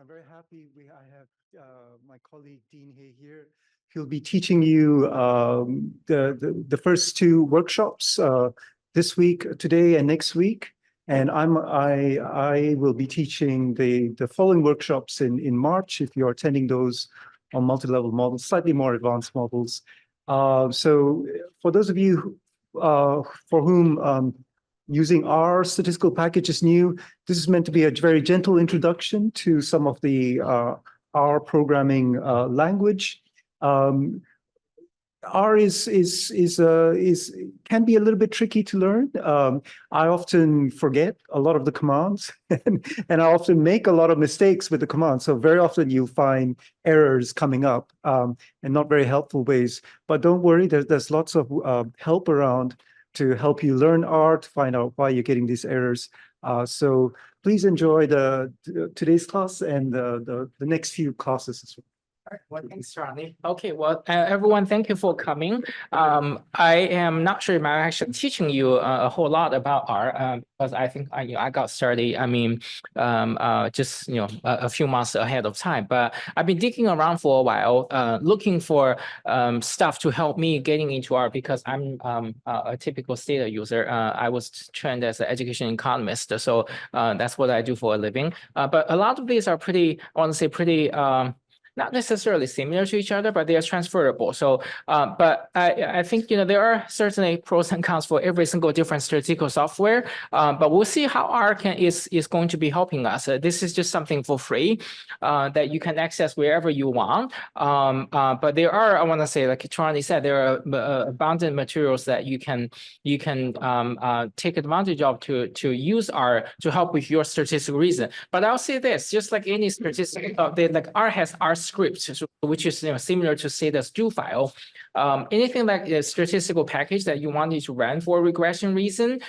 I'm very happy I have my colleague Dean Hay here. He'll be teaching you the first two workshops this week, today and next week. And I will be teaching the following workshops in March if you're attending those on multi-level models, slightly more advanced models. So for those of you for whom using R statistical package is new, this is meant to be a very gentle introduction to some of the R programming language. R can be a little bit tricky to learn. I often forget a lot of the commands, and I often make a lot of mistakes with the commands. So very often you'll find errors coming up and not very helpful ways. But don't worry, there's lots of help around to help you learn R, to find out why you're getting these errors. So please enjoy today's class and the next few classes as well. All right. Well, thanks, Charlie. Okay, well, everyone, thank you for coming. I am not sure if I'm actually teaching you a whole lot about R, because I think I got started, just, a few months ahead of time. But I've been digging around for a while, looking for stuff to help me getting into R, because I'm a typical data user. I was trained as an education economist, so that's what I do for a living. But a lot of these are pretty, I want to say pretty, not necessarily similar to each other, but they are transferable. So, but I think, there are certainly pros and cons for every single different statistical software. But we'll see how R is going to be helping us. This is just something for free that you can access wherever you want. But there are, I want to say, like Charlie said, there are abundant materials that you can take advantage of to use R to help with your statistical reason. But I'll say this, just like any statistical, like R has R script, which is similar to say the do file. Anything like a statistical package that you wanted to run for a regression reason,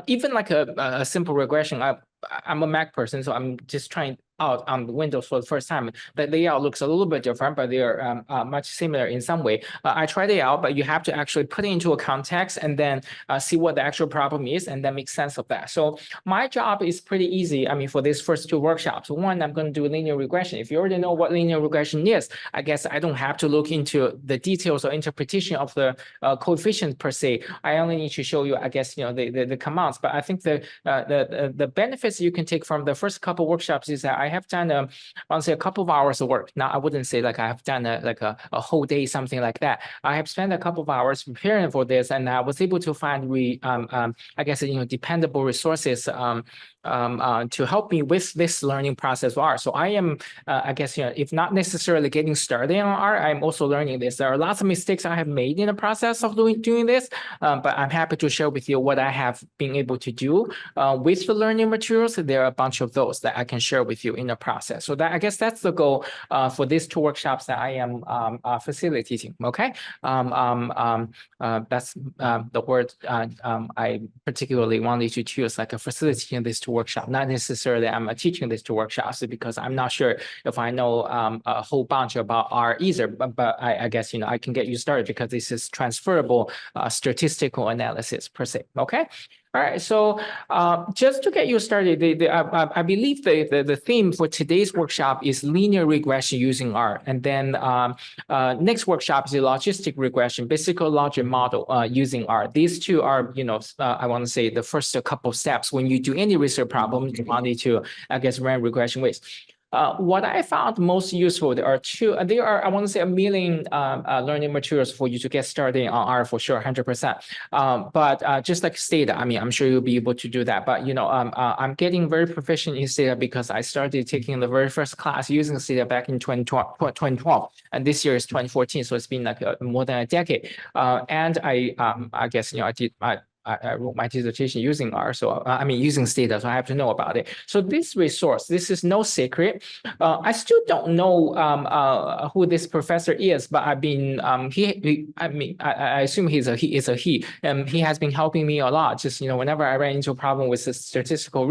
even like a simple regression. I'm a Mac person, so I'm just trying out on the Windows for the first time. The layout looks a little bit different, but they are much similar in some way. I tried it out, but you have to actually put it into a context and then see what the actual problem is and then make sense of that. So my job is pretty easy. For these first two workshops, one, I'm going to do linear regression. If you already know what linear regression is, I guess I don't have to look into the details or interpretation of the coefficients per se. I only need to show you, I guess, the commands. But I think the benefits you can take from the first couple workshops is that I have done, I want to say, a couple of hours of work. Now, I wouldn't say like I have done a whole day, something like that. I have spent a couple of hours preparing for this, and I was able to find, I guess, dependable resources to help me with this learning process of R. So I am, I guess, if not necessarily getting started on R, I'm also learning this. There are lots of mistakes I have made in the process of doing this, but I'm happy to share with you what I have been able to do with the learning materials. There are a bunch of those that I can share with you in the process. So I guess that's the goal for these two workshops that I am facilitating. Okay, that's the word I particularly wanted to choose, like a facilitating these two workshops. Not necessarily I'm teaching these two workshops, because I'm not sure if I know a whole bunch about R either. But I guess I can get you started, because this is transferable statistical analysis per se. Okay. All right, so just to get you started, I believe the theme for today's workshop is linear regression using R, and then next workshop is a logistic regression, basic logic model using R. These two are, I want to say, the first couple of steps when you do any research problem you wanted to, I guess, run regression with. What I found most useful, there are, I want to say, a million learning materials for you to get started on R for sure, 100%. But just like Stata, I'm sure you'll be able to do that. But, I'm getting very proficient in Stata because I started taking the very first class using Stata back in 2012. And this year is 2014. So it's been like more than a decade. And I guess, I wrote my dissertation using R, so using Stata, so I have to know about it. So this resource, this is no secret. I still don't know who this professor is, but I've been I assume he is a he. He has been helping me a lot. Just whenever I ran into a problem with the statistical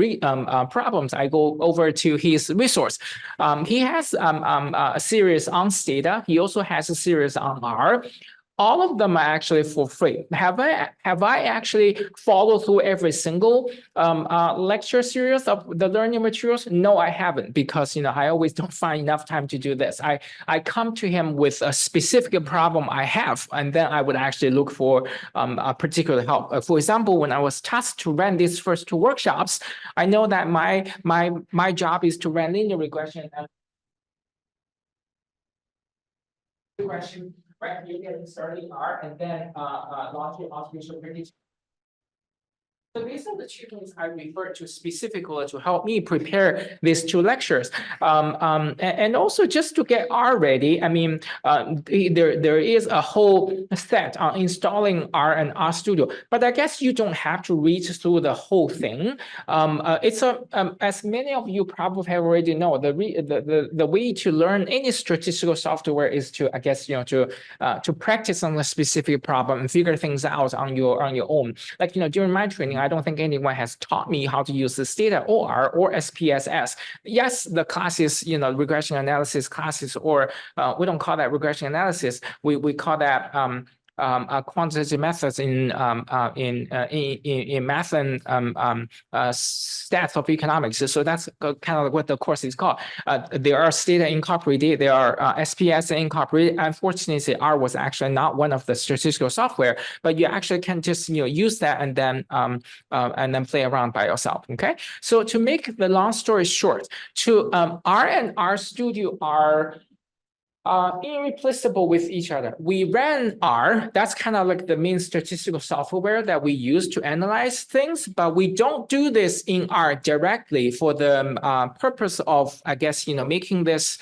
problems, I go over to his resource. He has a series on Stata. He also has a series on R. all of them are actually for free. Have I actually followed through every single lecture series of the learning materials? No, I haven't, because I always don't find enough time to do this. I come to him with a specific problem I have, and then I would actually look for a particular help. For example, when I was tasked to run these first two workshops, I know that my job is to run linear regression and regression, right? You get starting R and then logic artificial prediction. So these are the two things I referred to specifically to help me prepare these two lectures. And also just to get R ready, I mean, there is a whole set on installing R and R Studio, but I guess you don't have to read through the whole thing. It's as many of you probably already know, the way to learn any statistical software is to, I guess, to practice on a specific problem and figure things out on your own. Like, during my training, I don't think anyone has taught me how to use this data or SPSS. Yes, the classes, regression analysis classes, or we don't call that regression analysis. We call that quantitative methods in math and stats of economics. So that's kind of what the course is called. There are Stata incorporated, there are SPS incorporated. Unfortunately, R was actually not one of the statistical software, but you actually can just use that and then play around by yourself. Okay, so to make the long story short, R and R Studio are irreplaceable with each other. We ran R, that's kind of like the main statistical software that we use to analyze things, but we don't do this in R directly for the purpose of, I guess, making this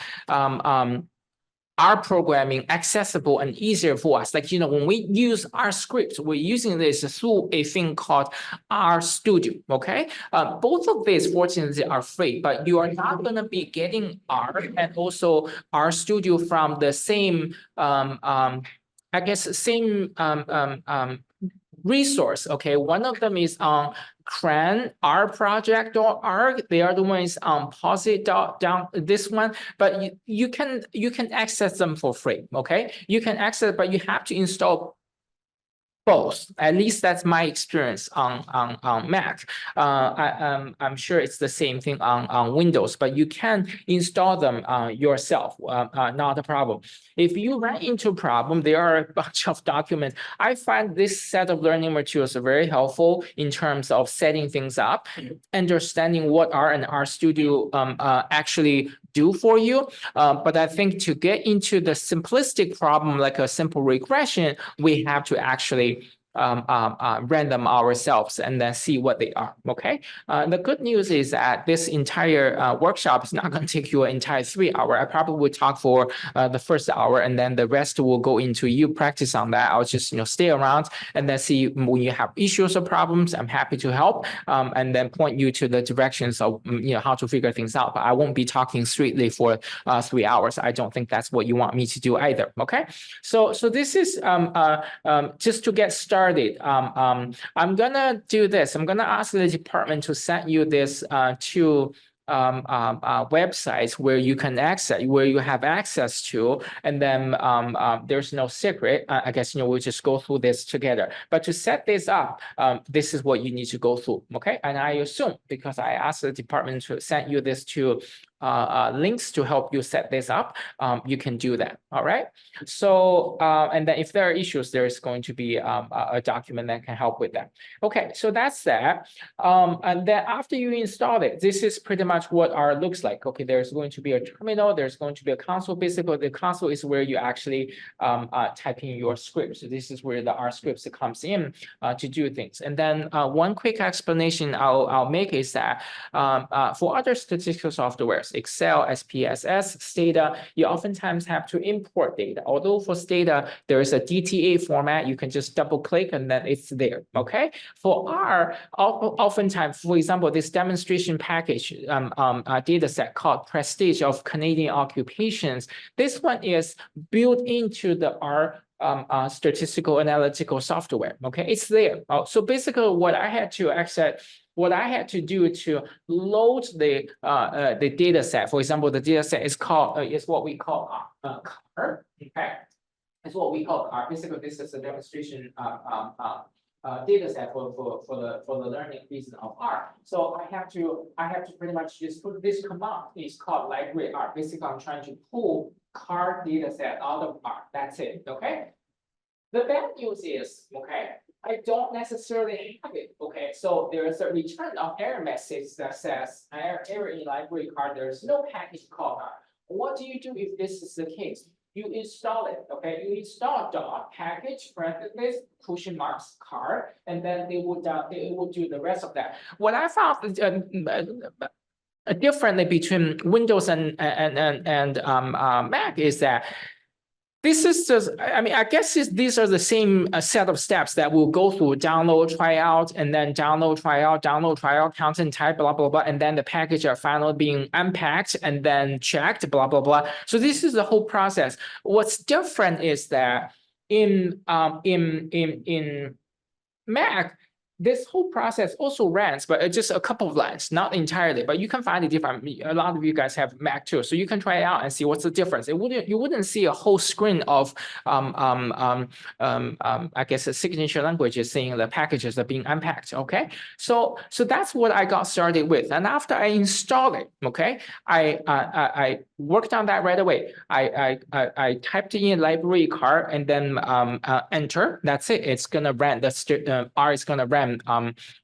R programming accessible and easier for us. Like, when we use R scripts, we're using this through a thing called R Studio, okay? Both of these, fortunately, are free, but you are not going to be getting R and also R Studio from the same, I guess, same resource, okay? One of them is on CRAN rproject.org. The other one is on posit down this one, but you can access them for free, okay? You can access, but you have to install both. At least that's my experience on Mac. I'm sure it's the same thing on Windows, but you can install them yourself. Not a problem. If you run into a problem, there are a bunch of documents. I find this set of learning materials very helpful in terms of setting things up, understanding what R and R Studio actually do for you. But I think to get into the simplistic problem, like a simple regression, we have to actually run them ourselves and then see what they are, okay? The good news is that this entire workshop is not going to take you an entire 3 hours. I probably will talk for the first hour, and then the rest will go into you practice on that. I'll just stay around and then see when you have issues or problems. I'm happy to help and then point you to the directions of how to figure things out. But I won't be talking straightly for 3 hours. I don't think that's what you want me to do either, okay? So this is just to get started. I'm gonna do this. I'm gonna ask the department to send you this two websites where you can access, where you have access to, and then there's no secret. I guess we'll just go through this together. But to set this up, this is what you need to go through. Okay, and I assume, because I asked the department to send you this two links to help you set this up, you can do that. All right. So and then if there are issues, there is going to be a document that can help with that. Okay, so that's that. And then after you install it, this is pretty much what R looks like. Okay, there's going to be a terminal, there's going to be a console. Basically, the console is where you actually type in your script. So this is where the R scripts comes in to do things. And then one quick explanation I'll make is that for other statistical softwares, Excel, SPSS, Stata, you oftentimes have to import data. Although for Stata, there is a DTA format, you can just double click and then it's there, okay? For R, oftentimes, for example, this demonstration package data set called Prestige of Canadian Occupations, this one is built into the R statistical analytical software, okay? It's there. So basically what I had to do to load the data set, for example, the data set is called is what we call CAR. Okay. It's what we call R. Basically, this is a demonstration data set for the learning reason of R. So I have to pretty much just put this command is called library R. Basically, I'm trying to pull car data set out of R. That's it. Okay. The bad news is, okay, I don't necessarily have it. Okay, so there is a return of error message that says error in library card. There's no package called R. What do you do if this is the case? You install it, okay? You install dot package parentheses question marks card, and then they would do the rest of that. What I found differently between Windows and Mac is that this is just, I mean, I guess these are the same set of steps that we'll go through: download, try out, and then download, try out, content type, blah, blah, blah. And then the package are finally being unpacked and then checked, blah, blah, blah. So this is the whole process. What's different is that in Mac, this whole process also runs, but just a couple of lines, not entirely, but you can find it different. A lot of you guys have Mac too, so you can try it out and see what's the difference. You wouldn't see a whole screen of I guess a signature languages saying the packages are being unpacked. Okay, so that's what I got started with, and after I installed it, okay, I worked on that right away. I typed in library card and then enter. That's it. It's gonna run the R is gonna run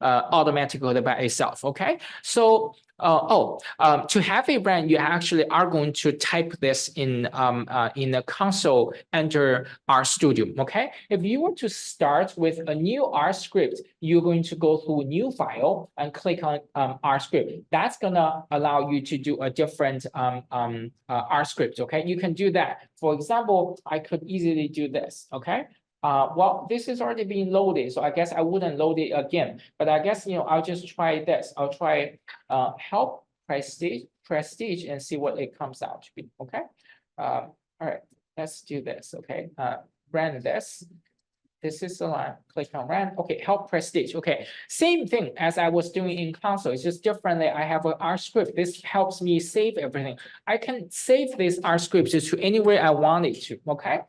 automatically by itself. Okay, so to have it run, you actually are going to type this in the console, enter RStudio. Okay, if you were to start with a new R script, you're going to go through new file and click on R script. That's gonna allow you to do a different R script. Okay, you can do that. For example, I could easily do this. Okay. Well, this is already being loaded, so I guess I wouldn't load it again. But I guess, I'll just try this. I'll try help prestige and see what it comes out to be. Okay. All right, let's do this. Okay. Run this. This is the line. Click on run. Okay, help prestige. Okay, same thing as I was doing in console. It's just differently. I have an R script. This helps me save everything. I can save this R script to anywhere I want it to. Okay,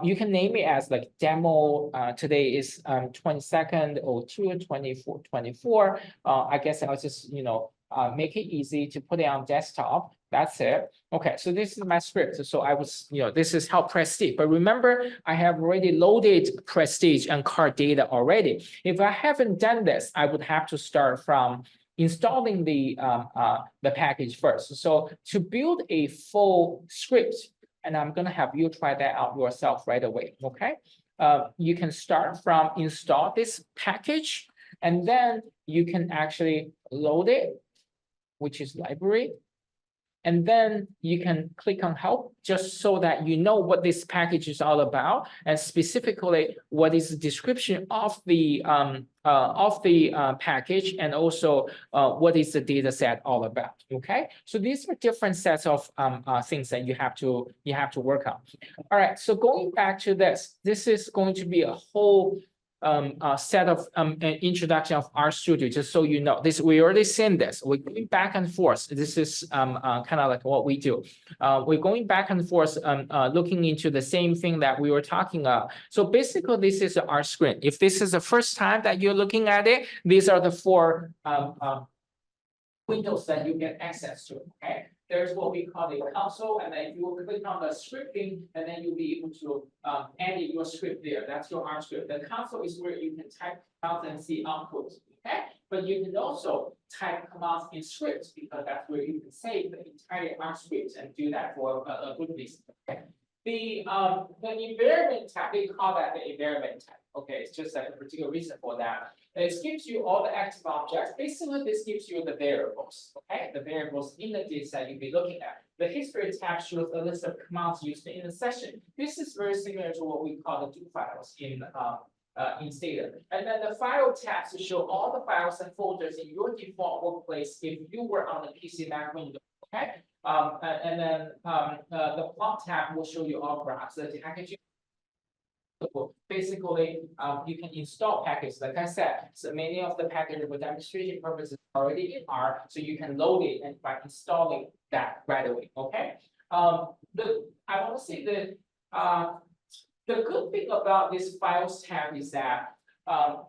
you can name it as like demo. Today is 22nd or 24. I guess I'll just make it easy to put it on desktop. That's it. Okay, so this is my script. So I was, this is help prestige. But remember, I have already loaded prestige and card data already. If I haven't done this, I would have to start from installing the package first. So to build a full script, and I'm gonna have you try that out yourself right away. Okay, you can start from install this package, and then you can actually load it, which is library. And then you can click on help just so that you know what this package is all about, and specifically what is the description of the package, and also what is the data set all about. Okay, so these are different sets of things that you have to work on. All right, so going back to this is going to be a whole set of introduction of RStudio, just so you know. This, we already seen this. We're going back and forth. This is kind of like what we do. We're going back and forth, looking into the same thing that we were talking about. So basically, this is our screen. If this is the first time that you're looking at it, these are the four windows that you get access to. Okay, there's what we call the console, and then you will click on the scripting, and then you'll be able to edit your script there. That's your R script. The console is where you can type out and see output. Okay, but you can also type commands in scripts, because that's where you can save the entire R script and do that for a good reason. Okay. The environment type, they call that the environment type. Okay, it's just like a particular reason for that. It gives you all the active objects. Basically, this gives you the variables. Okay, the variables in the data set you'll be looking at. The history tab shows a list of commands used in the session. This is very similar to what we call the do files in Stata. And then the file tabs show all the files and folders in your default workplace if you were on the PC Mac window. Okay. And then the plot tab will show you all graphs, the packaging. Basically, you can install packages. Like I said, so many of the packages for demonstration purposes are already in R, so you can load it and by installing that right away. Okay. I want to say that The good thing about this Files tab is that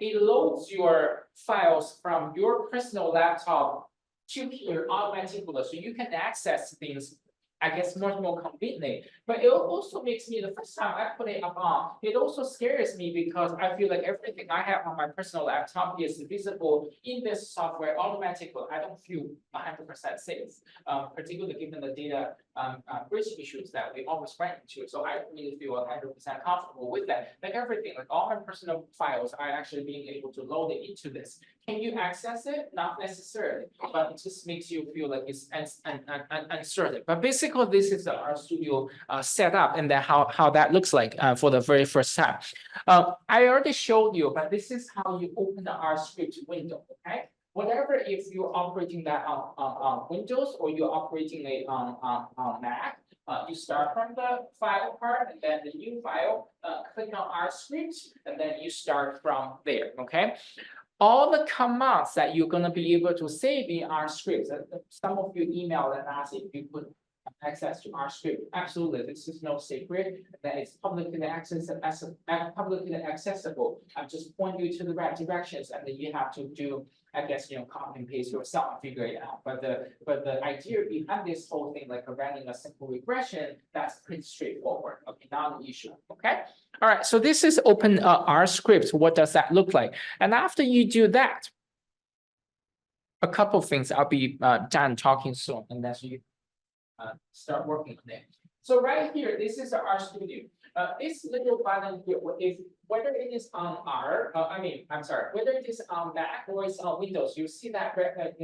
it loads your files from your personal laptop to here automatically, so you can access things, I guess, much more conveniently. But it also makes me, the first time I put it up on, it also scares me because I feel like everything I have on my personal laptop is visible in this software automatically. I don't feel 100% safe, particularly given the data breach issues that we always run into. So I really feel 100% comfortable with that. Like everything, like all my personal files are actually being able to load it into this. Can you access it? Not necessarily, but it just makes you feel like it's uncertain. But basically, this is the RStudio setup, and then how that looks like for the very first time. I already showed you, but this is how you open the RScript window. Okay. Whatever, if you're operating that on Windows or you're operating it on Mac, you start from the file part and then the new file, click on RScript, and then you start from there. Okay. All the commands that you're going to be able to save in RScript, some of you emailed and asked if you could access to RScript. Absolutely, this is no secret. That is publicly accessible. I'm just pointing you to the right directions, and then you have to do, I guess, copy and paste yourself and figure it out. But the idea behind this whole thing, like running a simple regression, that's pretty straightforward. Okay, not an issue. Okay. All right. So this is open RScript. What does that look like? And after you do that, a couple of things. I'll be done talking soon, and then you start working on it. So right here, this is the RStudio. This little button here, whether it is on whether it is on Mac or it's on Windows, you see that button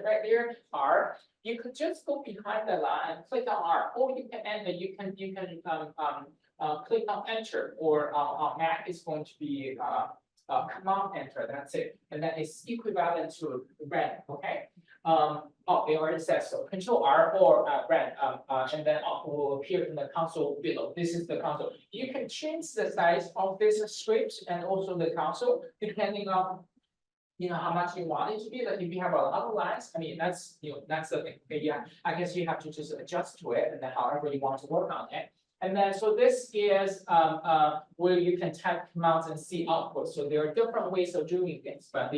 right there, R. You could just go behind the line and click on R, or you can enter. You can click on Enter, or on Mac it's going to be command Enter. That's it, and then it's equivalent to run. Okay. It already says so. Control R or run, and then will appear in the console below. This is the console. You can change the size of this script and also the console depending on how much you want it to be. Like if you have a lot of lines, I mean that's that's the thing. Okay, yeah, I guess you have to just adjust to it, and then however you want to work on it. And then, so this is where you can type commands and see output. So there are different ways of doing things, but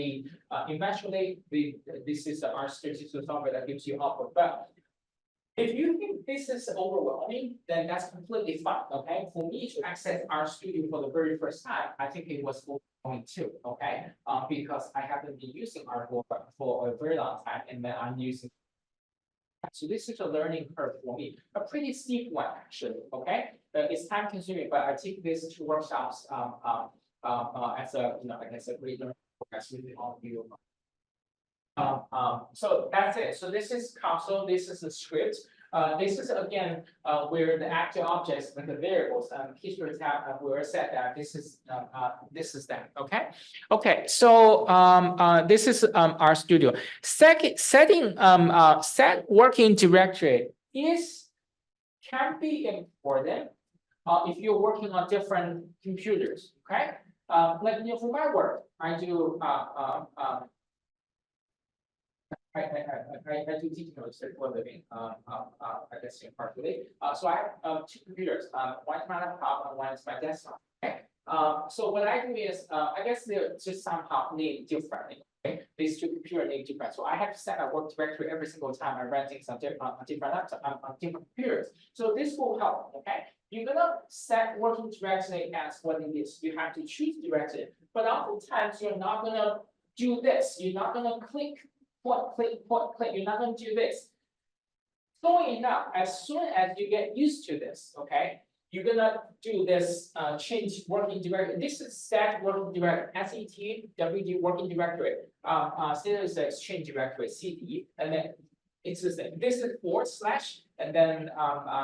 eventually this is the RStudio software that gives you output. But if you think this is overwhelming, then that's completely fine. Okay, for me to access RStudio for the very first time, I think it was overwhelming too. Okay, because I haven't been using R for a very long time, and then I'm using. So this is a learning curve for me, a pretty steep one actually. Okay, it's time consuming, but I take this to workshops as a I guess a great learning progress with all of you. So that's it. So this is console. This is the script. This is again where the active objects, like the variables, history tab, where set that this is that. Okay. Okay. So this is RStudio. Second, setting set working directory can be important if you're working on different computers. Okay. Like for my work, I do I do teaching research for a living, I guess partially. So I have two computers, one is my laptop and one is my desktop. Okay. So what I do is, I guess they're just somehow named differently. Okay. These two computers named different. So I have to set a work directory every single time I run things on different laptops, on different computers. So this will help. Okay. You're gonna set working directory as what it is. You have to choose directory, but oftentimes you're not gonna do this. You're not gonna click. Click. You're not going to do this. Going enough, as soon as you get used to this, okay, you're gonna do this change working directory. This is set working directory, SET working directory. Status is change directory, CD, and then it's the same. This is / and then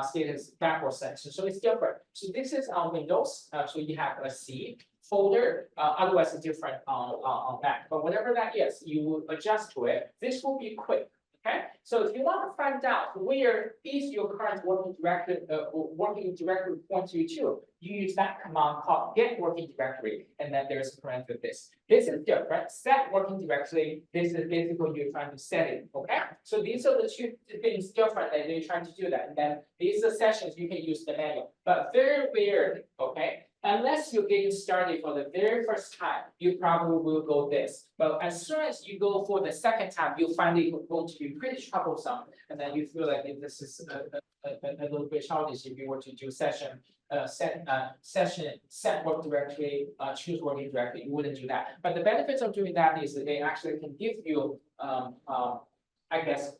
status backward slash. So it's different. So this is on Windows. So you have a C folder, otherwise it's different on Mac. But whatever that is, you will adjust to it. This will be quick. Okay, so if you want to find out where is your current working directory points you to, you use that command called get working directory, and then there's a parenthesis this. This is different. Set working directory. This is basically you're trying to set it. Okay, so these are the two things different that you're trying to do that. And then these are sessions you can use the manual, but very rarely. Okay. Unless you're getting started for the very first time, you probably will go this. But as soon as you go for the second time, you'll find it going to be pretty troublesome. And then you feel like this is a little bit childish if you were to do session set work directory, choose working directory. You wouldn't do that. But the benefits of doing that is that they actually can give you, I guess,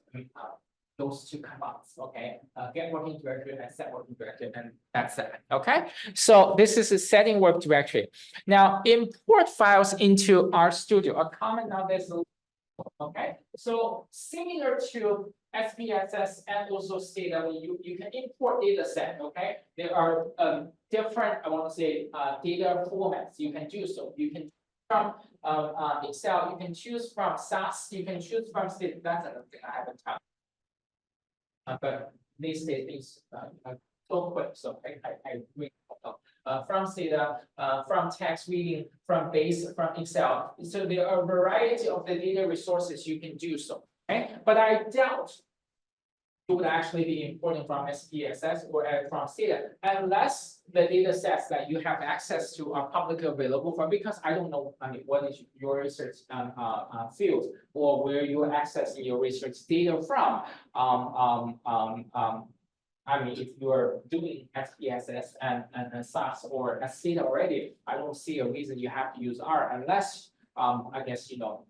those two commands, okay? Get working directory and set working directory, and that's it, okay? So this is a setting work directory. Now import files into RStudio. A comment on this, okay? So similar to SPSS and also Stata, you can import data set, okay? There are different, I want to say, data formats. You can do so. You can from Excel, you can choose from SAS, you can choose from Stata. That's another thing I haven't touched. But these days things so quick, so I really don't know. From Stata, from text reading, from base, from Excel. So there are a variety of the data resources you can do so. Okay, but I doubt it would actually be importing from SPSS or from Stata, unless the data sets that you have access to are publicly available from, because I don't know, I mean, what is your research field or where you're accessing your research data from. I mean, if you're doing SPSS and SAS or Stata already, I don't see a reason you have to use R unless, I guess, you don't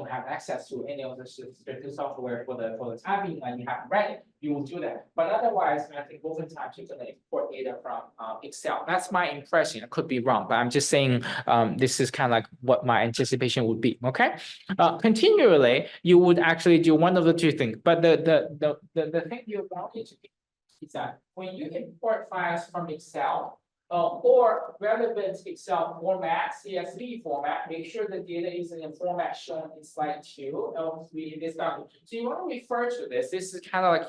have access to any of the software for the typing and you haven't read it, you will do that. But otherwise, I think oftentimes you're going to import data from Excel. That's my impression. I could be wrong, but I'm just saying this is kind of like what my anticipation would be. Okay. Continually, you would actually do one of the two things. But the thing you want to do is that when you import files from Excel, or relevant Excel format, CSV format, make sure the data is in a format shown in slide 2 of this document. So you want to refer to this. This is kind of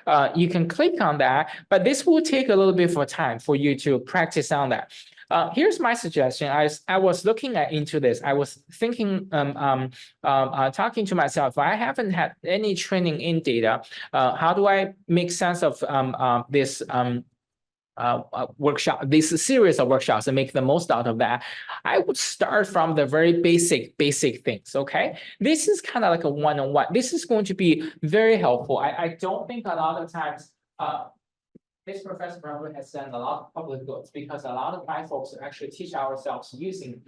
like, you can click on that, but this will take a little bit of time for you to practice on that. Here's my suggestion. I was looking into this. I was thinking, talking to myself, I haven't had any training in data. How do I make sense of this workshop, this series of workshops, and make the most out of that? I would start from the very basic things. Okay, this is kind of like a one-on-one. This is going to be very helpful. I don't think a lot of times this professor probably has done a lot of public goods, because a lot of my folks actually teach ourselves using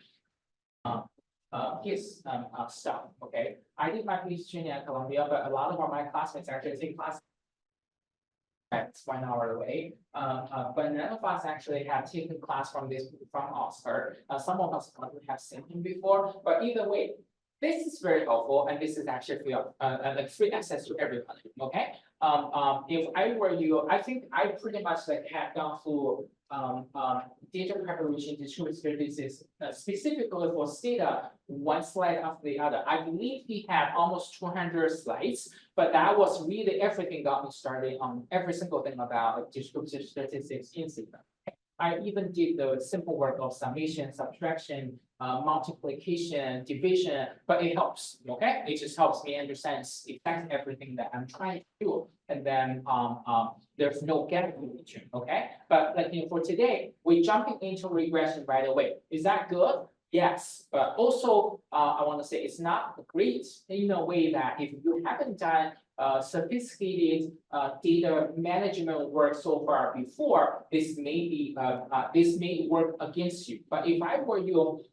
his stuff. Okay, I did my PhD training at Columbia, but a lot of my classmates actually take classes. It's 1 hour away, but none of us actually have taken class from Oxford. Some of us probably have seen him before, but either way, this is very helpful, and this is actually free like free access to everyone. Okay, if I were you, I think I pretty much like have gone through data preparation, distributed statistics, specifically for Stata, one slide after the other. I believe he had almost 200 slides, but that was really everything got me started on every single thing about distributed statistics in Stata. I even did the simple work of summation, subtraction, multiplication, division, but it helps, okay? It just helps me understand exactly everything that I'm trying to do. And then there's no gap in between, okay? But like, for today, we're jumping into regression right away. Is that good? Yes, but also I want to say it's not great in a way that if you haven't done sophisticated data management work so far before, this may work against you. But if I were you,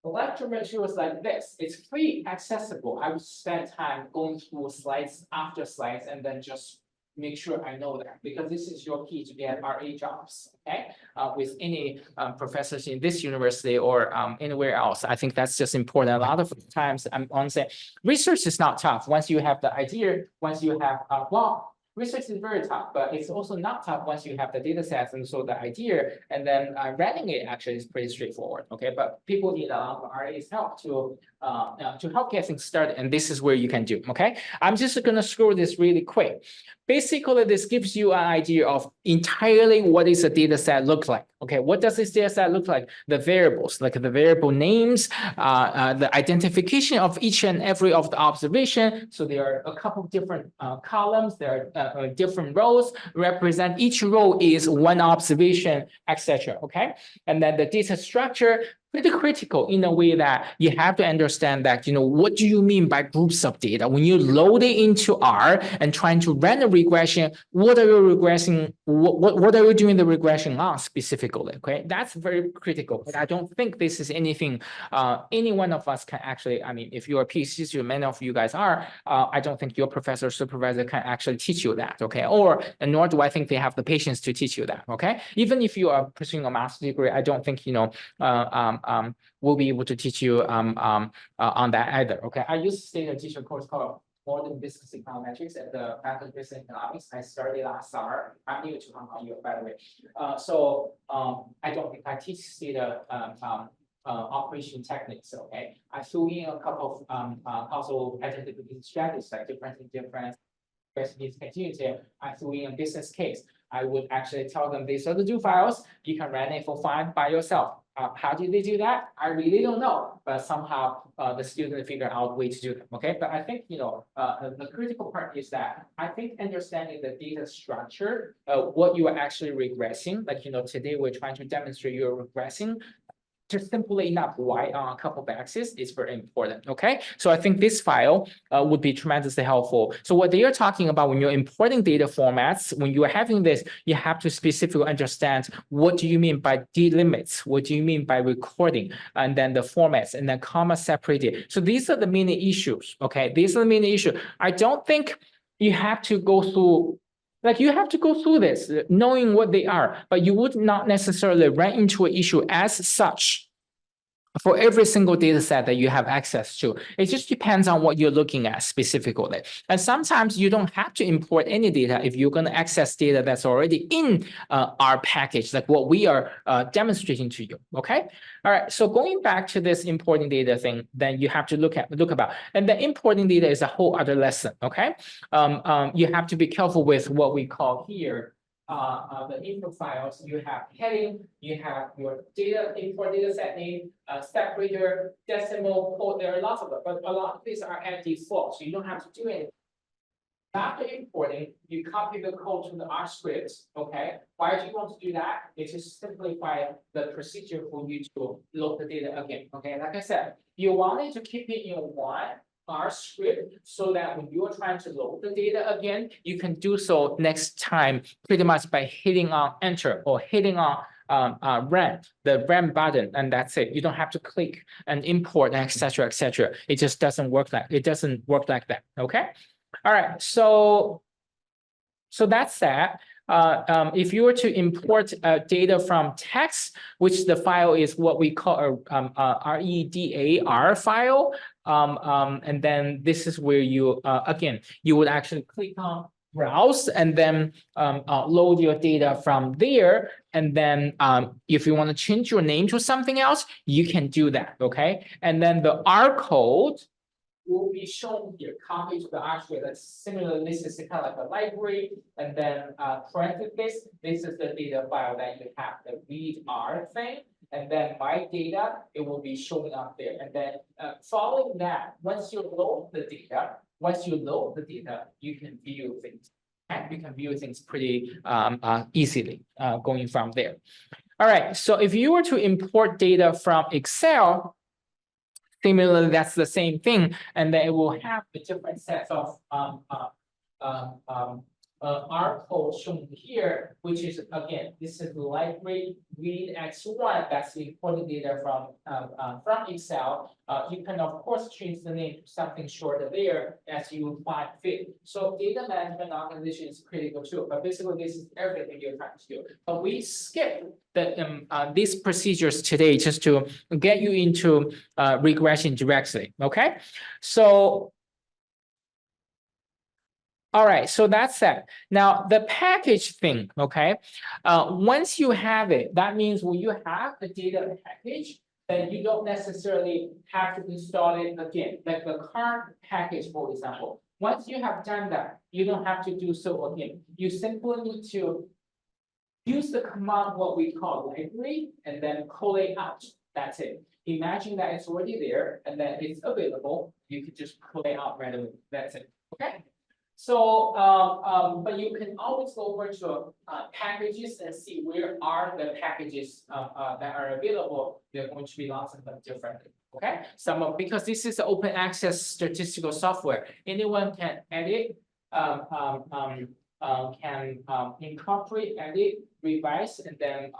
lecture materials like this, it's free, accessible. I would spend time going through slides after slides and then just make sure I know that, because this is your key to get RA jobs, okay? With any professors in this university or anywhere else. I think that's just important. A lot of times I'm on saying research is not tough. Once you have the idea, once you have, well, research is very tough, but it's also not tough once you have the data sets and so the idea, and then running it actually is pretty straightforward. Okay, but people need a lot of RA's help to help get things started, and this is where you can do. Okay, I'm just gonna scroll this really quick. Basically, this gives you an idea of entirely what is a data set look like. Okay, what does this data set look like? The variables, like the variable names, the identification of each and every of the observation. So there are a couple of different columns. There are different rows. Represent each row is one observation, etc. Okay, and then the data structure. Pretty critical in a way that you have to understand that, what do you mean by groups of data? When you load it into R and trying to run a regression, what are you regressing? What are you doing the regression on specifically? Okay, that's very critical. But I don't think this is anything any one of us can actually, I mean, if you're a PhD student, many of you guys are, I don't think your professor or supervisor can actually teach you that, okay? And nor do I think they have the patience to teach you that, okay? Even if you are pursuing a master's degree, I don't think, we'll be able to teach you on that either. Okay, I used to stay in a teacher course called Modern Business Econometrics at the Faculty of Business Economics. I started last summer. I'm new to Hong Kong, by the way. I don't think I teach data operation techniques. Okay, I threw in a couple of also identification strategies like difference in difference, recipes continuity. I threw in a business case. I would actually tell them these are the two files. You can run it for fun by yourself. How did they do that? I really don't know, but somehow the student figure out a way to do them. Okay, but I think the critical part is that I think understanding the data structure, what you are actually regressing. Like today we're trying to demonstrate you're regressing. Just simply enough y on a couple of axes is very important. Okay, so I think this file would be tremendously helpful. So what they are talking about when you're importing data formats, when you are having this, you have to specifically understand what do you mean by delimits, what do you mean by recording, and then the formats, and then comma separated. So these are the main issues. Okay, these are the main issues. I don't think you have to go through. Like you have to go through this, knowing what they are, but you would not necessarily run into an issue as such for every single data set that you have access to. It just depends on what you're looking at specifically. And sometimes you don't have to import any data if you're going to access data that's already in our package, like what we are demonstrating to you. Okay. All right. So going back to this importing data thing, then you have to look about. And the importing data is a whole other lesson. Okay. You have to be careful with what we call here the input files. You have heading, you have your data import data set name, separator, decimal code. There are lots of them, but a lot of these are at default, so you don't have to do anything. After importing, you copy the code to the R script. Okay, why do you want to do that? It's to simplify the procedure for you to load the data again. Okay, like I said, you wanted to keep it in one R script so that when you're trying to load the data again, you can do so next time pretty much by hitting on enter or hitting on the run button, and that's it. You don't have to click and import, etc., etc. It just doesn't work like that. Okay. All right. So that's that. If you were to import data from text, which the file is what we call a REDAR file, and then this is where you again you would actually click on browse and then load your data from there. And then if you want to change your name to something else, you can do that. Okay, and then the R code will be shown here, copy to the R script. That's similar. This is kind of like a library, and then parenthesis. This is the data file that you have, the read R thing, and then my data. It will be showing up there, and then following that, once you load the data, you can view things, and you can view things pretty easily going from there. All right. So if you were to import data from Excel. Similarly, that's the same thing, and then it will have the different sets of R code shown here, which is again, this is the library read X1. That's the important data from Excel. You can of course change the name to something shorter there as you find fit. So data management organization is critical too. But basically, this is everything you're trying to do. But we skip these procedures today just to get you into regression directly. Okay, so All right, so that's that. Now the package thing, okay? Once you have it, that means when you have the data package, then you don't necessarily have to install it again. Like the current package, for example. Once you have done that, you don't have to do so again. You simply need to use the command what we call library and then call it out. That's it. Imagine that it's already there and then it's available. You could just pull it out right away. That's it. Okay. So, but you can always go over to packages and see where are the packages that are available. There are going to be lots of them different. Okay, because this is open access statistical software. Anyone can edit, can incorporate, edit, revise, and then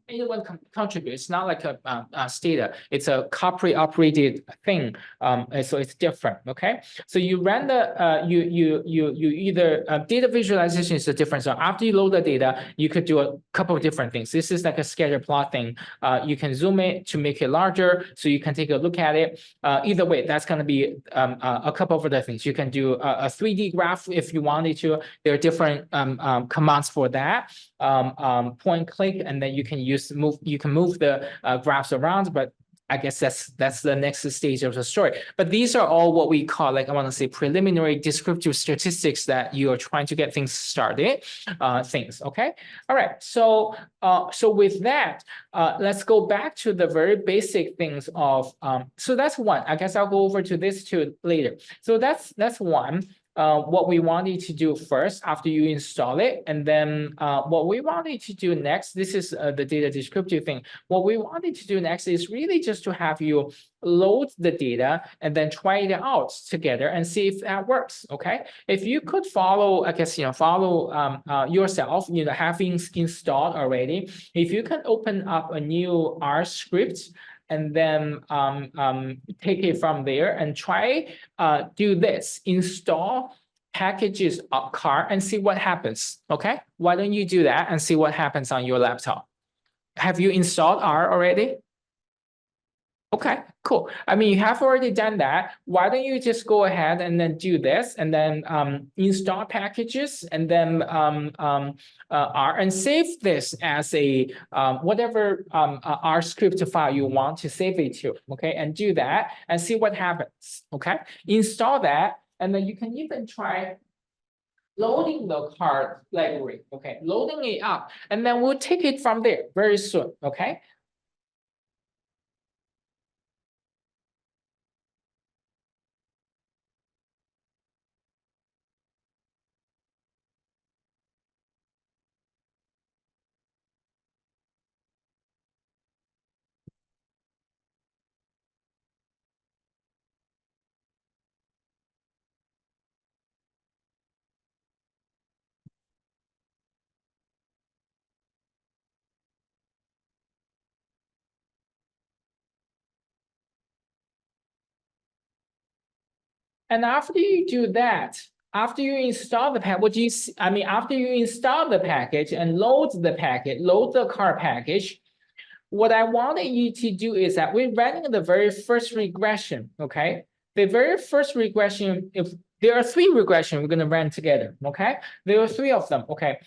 anyone can contribute. It's not like a Stata. It's a corporate operated thing. So it's different. Okay. So you run the you either data visualization is the difference. So after you load the data, you could do a couple of different things. This is like a scatter plot thing. You can zoom it to make it larger, so you can take a look at it. Either way, that's going to be a couple of other things. You can do a 3D graph if you wanted to. There are different commands for that. Point click, and then you can move the graphs around, but I guess that's the next stage of the story. But these are all what we call, like, I want to say, preliminary descriptive statistics that you are trying to get things started, okay. All right, so with that, let's go back to the very basic things of so that's one. I guess I'll go over to this two later. So that's one. What we wanted to do first after you install it, and then what we wanted to do next, this is the data descriptive thing. What we wanted to do next is really just to have you load the data and then try it out together and see if that works. Okay, if you could follow, I guess, follow yourself, having installed already. If you can open up a new R script and then take it from there and try do this, install packages car and see what happens. Okay, why don't you do that and see what happens on your laptop? Have you installed R already? Okay, cool. I mean, you have already done that. Why don't you just go ahead and then do this and then install packages and then R and save this as a whatever R script file you want to save it to. Okay, and do that and see what happens. Okay, install that, and then you can even try loading the card library. Okay, loading it up, and then we'll take it from there very soon. Okay. And after you do that, after you install the package, what do you see? I mean, after you install the package and load the car package, what I wanted you to do is that we're running the very first regression, okay? The very first regression, if there are 3 regressions we're going to run together, okay? There are 3 of them, okay?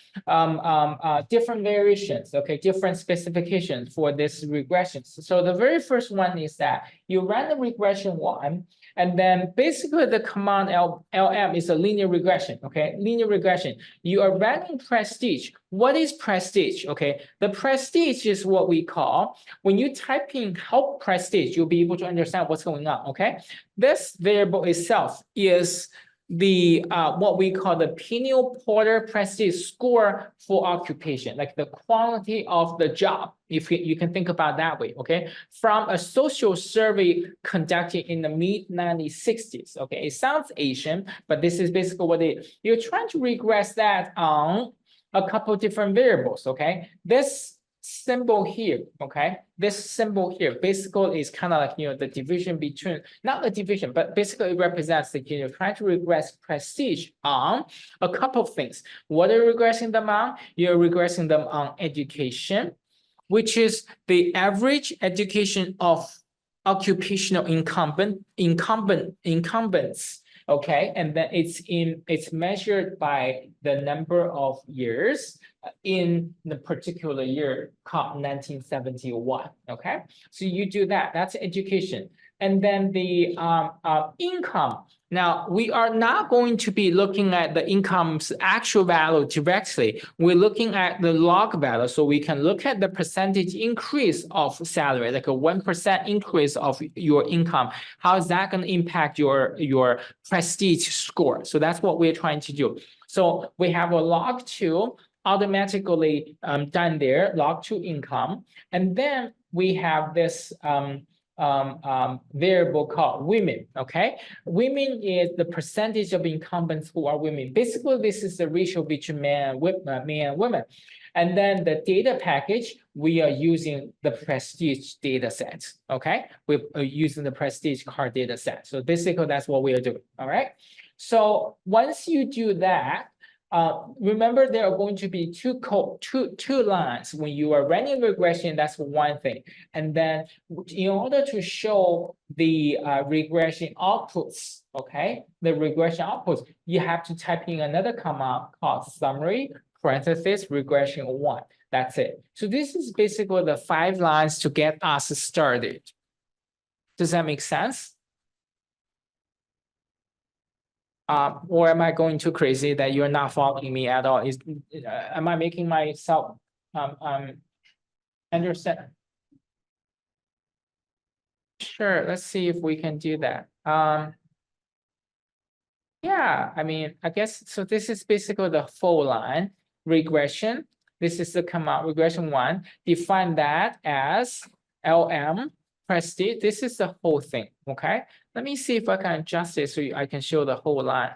Different variations, okay? Different specifications for this regression. So the very first one is that you run the regression 1, and then basically the command LM is a linear regression, okay? Linear regression. You are running prestige. What is prestige? Okay, the prestige is what we call, when you type in help prestige, you'll be able to understand what's going on, okay? This variable itself is the what we call the Peniel-Porter prestige score for occupation, like the quality of the job, if you can think about that way, okay? From a social survey conducted in the mid-1960s, okay? It sounds Asian, but this is basically what you're trying to regress that on a couple different variables, okay? This symbol here, okay? This symbol here basically is kind of like, the division between, not the division, but basically it represents the, trying to regress prestige on a couple of things. What are you regressing them on? You're regressing them on education, which is the average education of occupational incumbents Okay, and then it's measured by the number of years in the particular year called 1971. Okay, so you do that. That's education. And then the income. Now, we are not going to be looking at the income's actual value directly. We're looking at the log value. So we can look at the percentage increase of salary, like a 1% increase of your income. How is that going to impact your prestige score? So that's what we're trying to do. So we have a log 2 automatically done there, log 2 income. And then we have this variable called women. Okay, women is the percentage of incumbents who are women. Basically, this is the ratio between men and women. And then the data package, we are using the prestige data set. Okay, we're using the prestige card data set. So basically, that's what we are doing. All right. So once you do that, remember, there are going to be two lines when you are running regression. That's one thing. And then in order to show the regression outputs, okay, the regression outputs, you have to type in another command called summary parenthesis regression 1. That's it. So this is basically the 5 lines to get us started. Does that make sense? Or am I going too crazy that you're not following me at all? Am I making myself understand? Sure, let's see if we can do that. Yeah, I mean, I guess so. This is basically the full line regression. This is the command regression 1. Define that as LM prestige. This is the whole thing. Okay. Let me see if I can adjust it so I can show the whole line.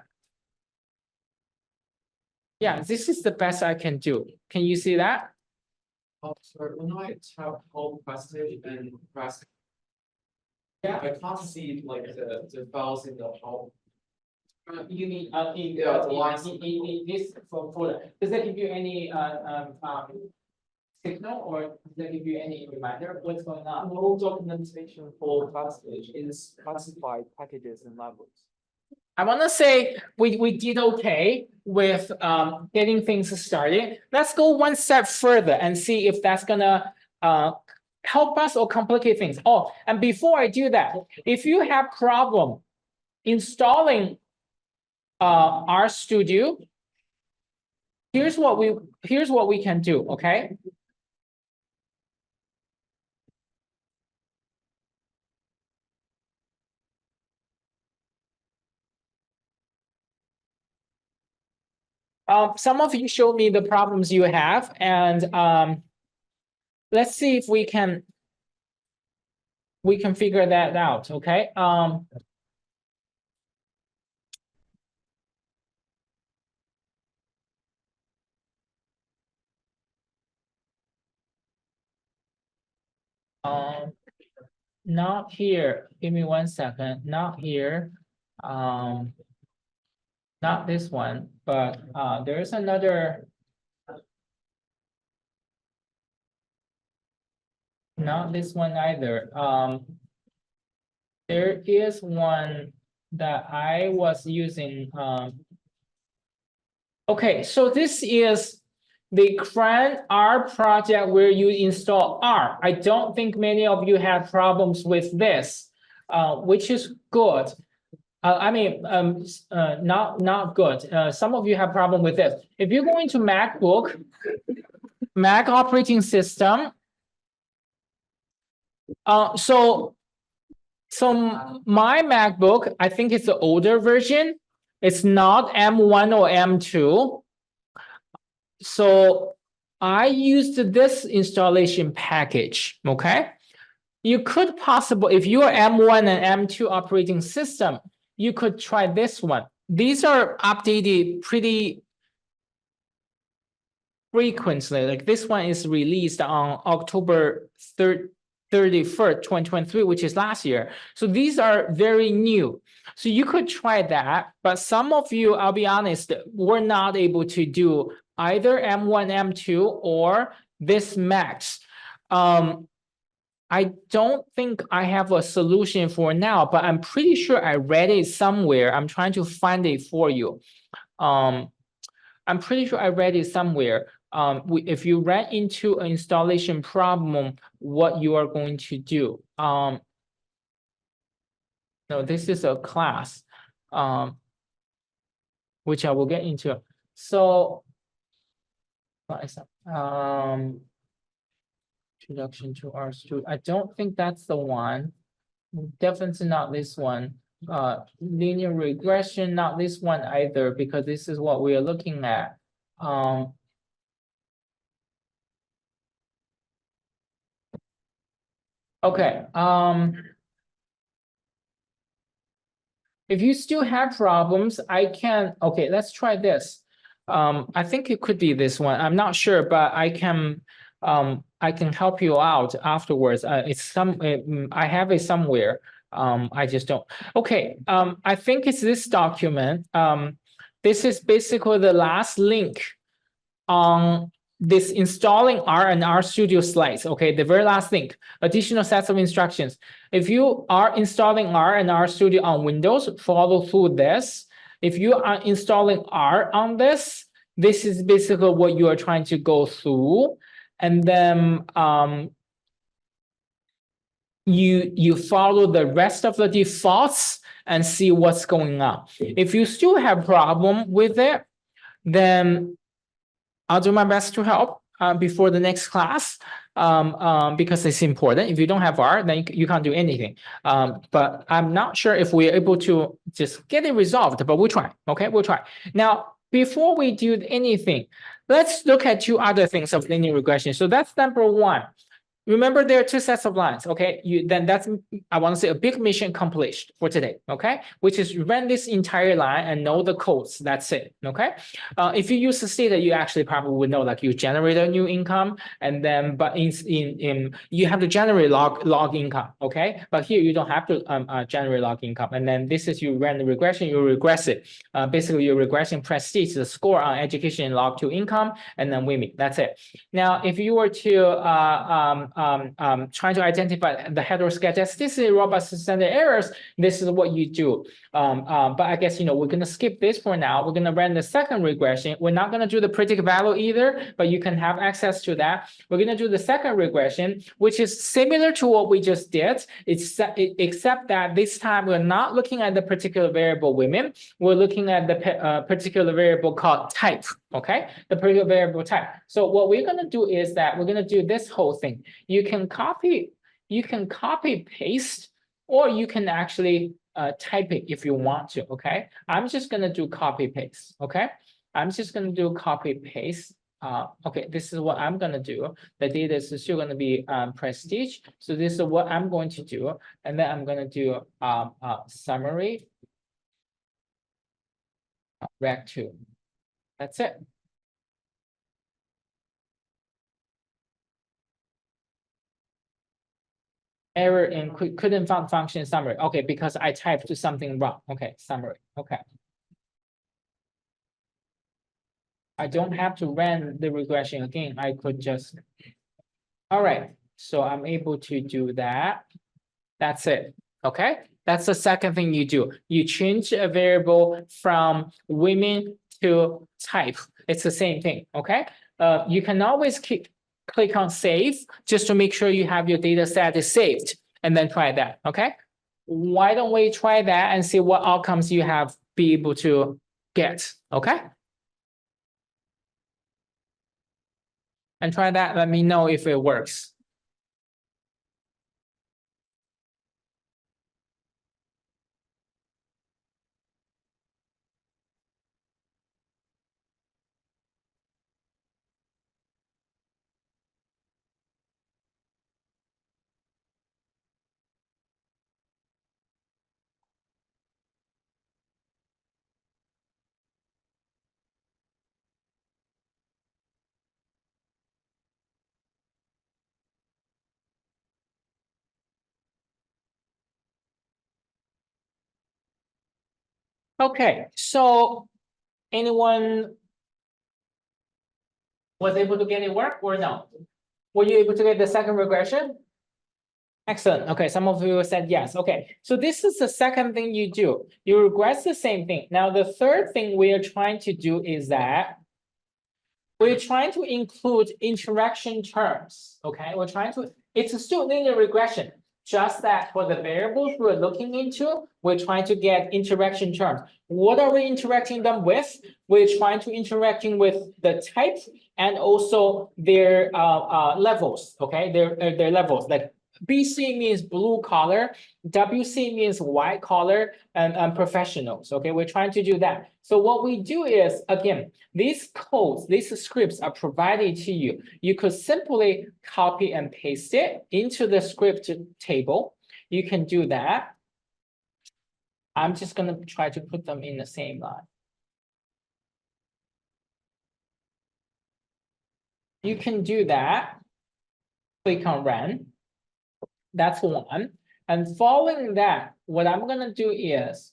Yeah, this is the best I can do. Can you see that? Oh, sorry, when I tap whole prestige and press, Yeah. I can't see like the files in the whole. You mean Yeah, the lines. in this folder? Does that give you any signal, or does that give you any reminder of what's going on? No documentation for prestige is classified packages and levels. I want to say we did okay with getting things started. Let's go one step further and see if that's gonna help us or complicate things. Oh, and before I do that, if you have problem installing RStudio, here's what we can do. Okay. Some of you showed me the problems you have, and let's see if we can figure that out. Okay. Not here. Give me 1 second. Not here. Not this one, but there's another. Not this one either. There is one that I was using. Okay, so this is the CRAN R project where you install R. I don't think many of you have problems with this, which is good. I mean, not good. Some of you have problem with this. If you go into MacBook, Mac operating system. So my MacBook, I think it's the older version. It's not M1 or M2. So I used this installation package. Okay. You could possibly, if you are M1 and M2 operating system, you could try this one. These are updated pretty frequently. Like this one is released on October 31st, 2023, which is last year. So these are very new. So you could try that. But some of you, I'll be honest, were not able to do either M1, M2, or this Max. I don't think I have a solution for now, but I'm pretty sure I read it somewhere. I'm trying to find it for you. I'm pretty sure I read it somewhere. If you ran into an installation problem, what you are going to do. No, this is a class, which I will get into. So, introduction to RStudio. I don't think that's the one. Definitely not this one. Linear regression, not this one either, because this is what we are looking at. Okay. If you still have problems, I can, okay, let's try this. I think it could be this one. I'm not sure, but I can help you out afterwards. I have it somewhere. I just don't. Okay. I think it's this document. This is basically the last link on this installing R and RStudio slides. Okay, the very last link, additional sets of instructions. If you are installing R and RStudio on Windows, follow through this. If you are installing R on this, this is basically what you are trying to go through. And then you follow the rest of the defaults and see what's going on. If you still have problem with it, then I'll do my best to help before the next class because it's important. If you don't have R, then you can't do anything. But I'm not sure if we're able to just get it resolved, but we'll try. Okay, we'll try. Now, before we do anything, let's look at two other things of linear regression. So that's number one. Remember, there are two sets of lines, okay? That's, I want to say, a big mission accomplished for today, okay? Which is run this entire line and know the codes. That's it, okay? If you use the data, you actually probably would know, like, you generate a new income, and then, but in you have to generate log income, okay? But here you don't have to generate log income, and then this is you run the regression, you regress it. Basically, your regression prestige the score on education log to income, and then we meet. That's it. Now, if you were to trying to identify the heteroscedasticity, robust standard errors, this is what you do. But I guess, we're going to skip this for now. We're going to run the second regression. We're not going to do the predicted value either, but you can have access to that. We're going to do the second regression, which is similar to what we just did, except that this time we're not looking at the particular variable women. We're looking at the particular variable called type. Okay, the particular variable type. So what we're going to do is that we're going to do this whole thing. You can copy paste, or you can actually type it if you want to. Okay, I'm just going to do copy paste. Okay, I'm just going to do copy paste. Okay, this is what I'm going to do. The data is still going to be prestige. So this is what I'm going to do. And then I'm going to do summary rec2. That's it. Error in couldn't find function summary. Okay, because I typed something wrong. Okay, summary. Okay. I don't have to run the regression again. I could just. All right. So I'm able to do that. That's it. Okay. That's the second thing you do. You change a variable from women to type. It's the same thing. Okay. You can always click on save just to make sure you have your data set is saved, and then try that. Okay. Why don't we try that and see what outcomes you have be able to get? Okay. And try that. Let me know if it works. Okay, so anyone was able to get it work or no? Were you able to get the second regression? Excellent. Okay, some of you said yes. Okay, so this is the second thing you do. You regress the same thing. Now, the third thing we are trying to do is that we're trying to include interaction terms. Okay, we're trying to, it's still linear regression, just that for the variables we're looking into, we're trying to get interaction terms. What are we interacting them with? We're trying to interacting with the type and also their levels. Okay, their levels, like BC means blue collar, WC means white collar, and professionals. Okay, we're trying to do that. So what we do is, again, these codes, these scripts are provided to you. You could simply copy and paste it into the script table. You can do that. I'm just going to try to put them in the same line. You can do that. Click on run. That's one. And following that, what I'm going to do is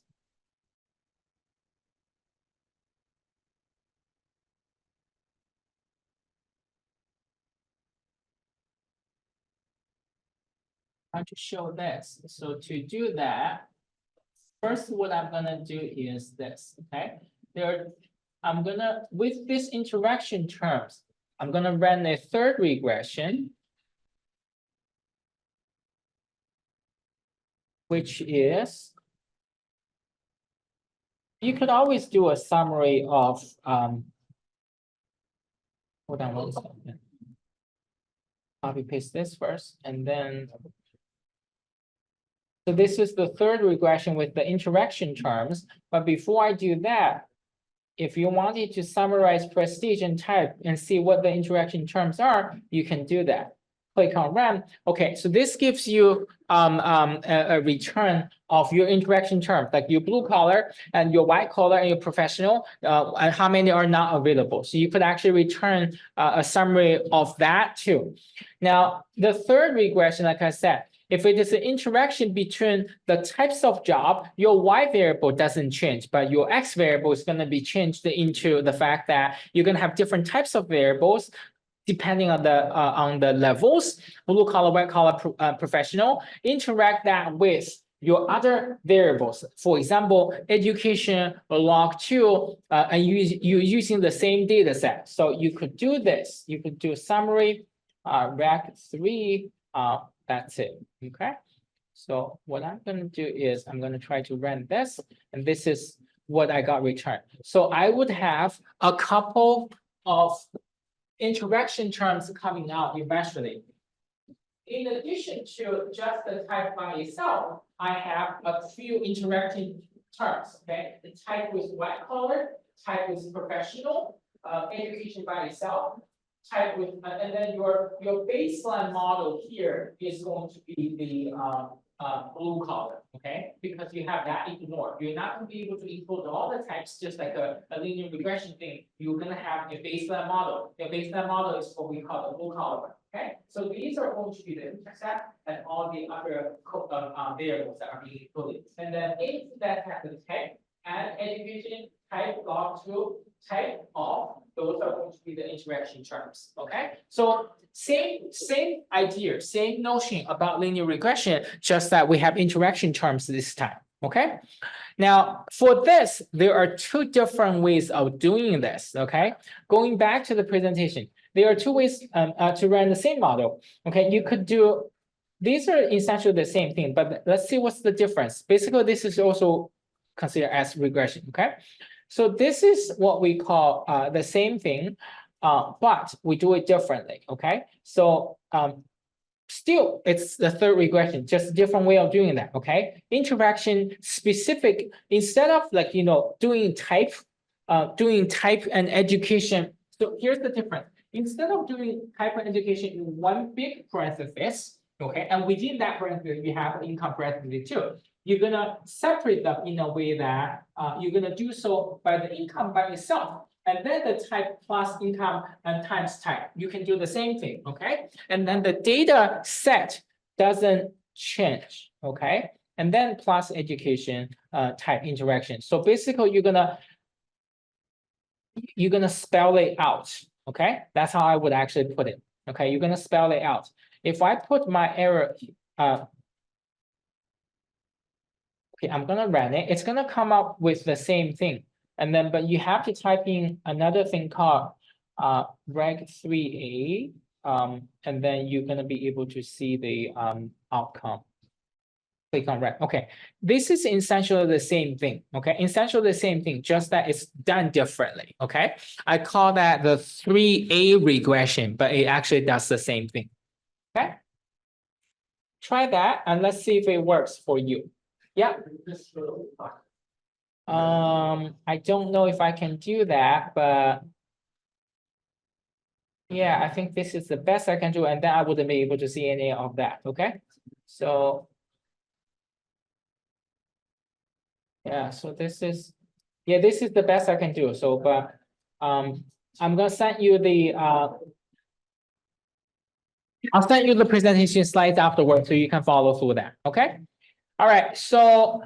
try to show this. So to do that, first, what I'm gonna do is this, okay? I'm gonna, with this interaction terms, I'm gonna run a third regression, which is, you could always do a summary of, hold on one second. Copy paste this first, and then, so this is the third regression with the interaction terms, but before I do that, if you wanted to summarize prestige and type and see what the interaction terms are, you can do that. Click on run. Okay, so this gives you a return of your interaction terms, like your blue collar and your white collar and your professional, and how many are not available. So you could actually return a summary of that too. Now, the third regression, like I said, if it is an interaction between the types of job, your Y variable doesn't change, but your X variable is going to be changed into the fact that you're going to have different types of variables depending on the levels, blue collar, white collar, professional. Interact that with your other variables. For example, education log 2, and you're using the same data set. So you could do this. You could do a summary, rec 3. That's it. Okay. So what I'm going to do is I'm going to try to run this, and this is what I got returned. So I would have a couple of interaction terms coming out eventually. In addition to just the type by itself, I have a few interacting terms. Okay, the type with white collar, type with professional, education by itself, type with, and then your baseline model here is going to be the blue collar, okay? Because you have that ignored. You're not going to be able to include all the types, just like a linear regression thing. You're going to have your baseline model. Your baseline model is what we call the blue collar one, okay? So these are going to be the intercept and all the other variables that are being included. And then if that has the type and education, type log 2, type of, those are going to be the interaction terms. Okay, so same idea, same notion about linear regression, just that we have interaction terms this time. Okay, now for this, there are two different ways of doing this. Okay, going back to the presentation, there are two ways to run the same model. Okay, you could do, these are essentially the same thing, but let's see what's the difference. Basically, this is also considered as regression. Okay. So this is what we call the same thing, but we do it differently, okay? So still, it's the third regression, just a different way of doing that, okay? Interaction specific, instead of like, doing type and education. So here's the difference. Instead of doing type and education in one big parenthesis, okay, and within that parenthesis, we have income parenthesis too. You're gonna separate them in a way that you're gonna do so by the income by itself, and then the type plus income and times type. You can do the same thing, okay? And then the data set doesn't change, okay? And then plus education type interaction. So basically, you're gonna spell it out, okay? That's how I would actually put it, okay? You're gonna spell it out. If I put my error Okay, I'm gonna run it. It's gonna come up with the same thing. And then, but you have to type in another thing called reg 3a. And then you're gonna be able to see the outcome. Click on reg. Okay, this is essentially the same thing. Okay, essentially the same thing, just that it's done differently. Okay, I call that the 3a regression, but it actually does the same thing. Okay, try that and let's see if it works for you. Yeah. I don't know if I can do that, but yeah, I think this is the best I can do, and then I wouldn't be able to see any of that. Okay, so yeah, so this is the best I can do. So, but I'm gonna send you the I'll send you the presentation slides afterwards so you can follow through that. Okay, all right. So